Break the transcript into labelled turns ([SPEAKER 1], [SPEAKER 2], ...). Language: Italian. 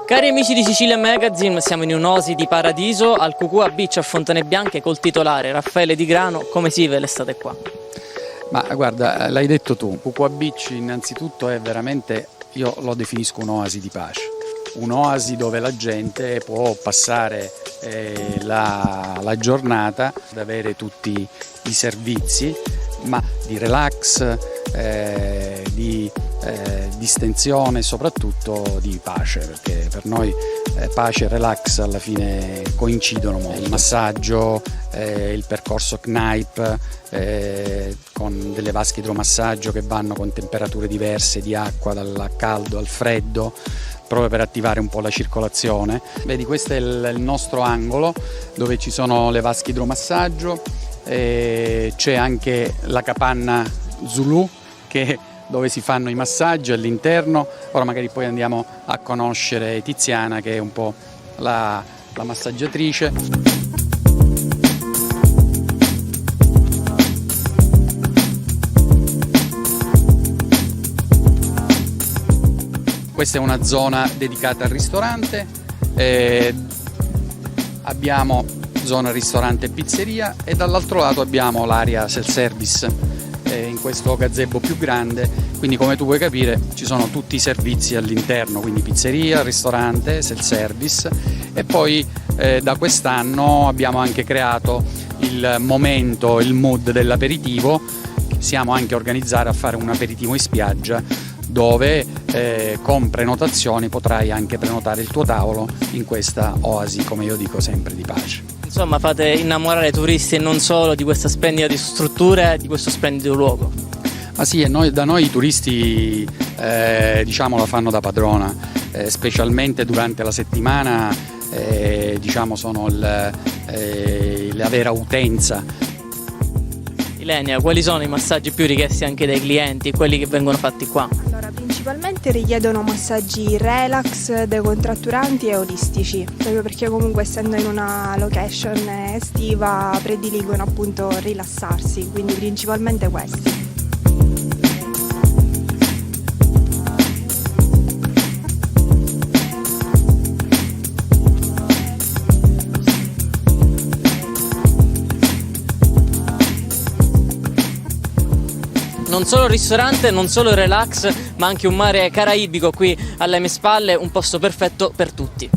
[SPEAKER 1] Cari amici di Sicilia Magazine, siamo in un'oasi di paradiso al Cucua Beach a Fontane Bianche col titolare Raffaele Di Grano. Come si vive l'estate qua?
[SPEAKER 2] Ma guarda, l'hai detto tu, Cucua Beach innanzitutto è veramente, io lo definisco un'oasi di pace, un'oasi dove la gente può passare la giornata ad avere tutti i servizi, ma di relax, di distensione e soprattutto di pace, perché per noi pace e relax alla fine coincidono molto. Il massaggio, il percorso Kneip con delle vasche idromassaggio che vanno con temperature diverse di acqua, dal caldo al freddo, proprio per attivare un po' la circolazione. Vedi, questo è il nostro angolo dove ci sono le vasche idromassaggio, c'è anche la capanna Zulu dove si fanno i massaggi all'interno. Ora magari poi andiamo a conoscere Tiziana, che è un po' la massaggiatrice. Questa è una zona dedicata al ristorante, abbiamo zona ristorante e pizzeria e dall'altro lato abbiamo l'area self-service in questo gazebo più grande, quindi come tu puoi capire ci sono tutti i servizi all'interno, quindi pizzeria, ristorante, self-service, e poi da quest'anno abbiamo anche creato il momento, il mood dell'aperitivo. Siamo anche organizzati a fare un aperitivo in spiaggia dove con prenotazioni potrai anche prenotare il tuo tavolo in questa oasi, come io dico sempre, di pace.
[SPEAKER 1] Insomma, fate innamorare i turisti e non solo di questa splendida struttura e di questo splendido luogo.
[SPEAKER 2] Ma sì, e da noi i turisti diciamo la fanno da padrona, specialmente durante la settimana, diciamo sono la vera utenza.
[SPEAKER 1] Ilenia, quali sono i massaggi più richiesti anche dai clienti, quelli che vengono fatti qua?
[SPEAKER 3] Allora, principalmente richiedono massaggi relax, decontratturanti e olistici, proprio perché comunque essendo in una location estiva prediligono appunto rilassarsi, quindi principalmente questi.
[SPEAKER 1] Non solo ristorante, non solo relax, ma anche un mare caraibico qui alle mie spalle, un posto perfetto per tutti.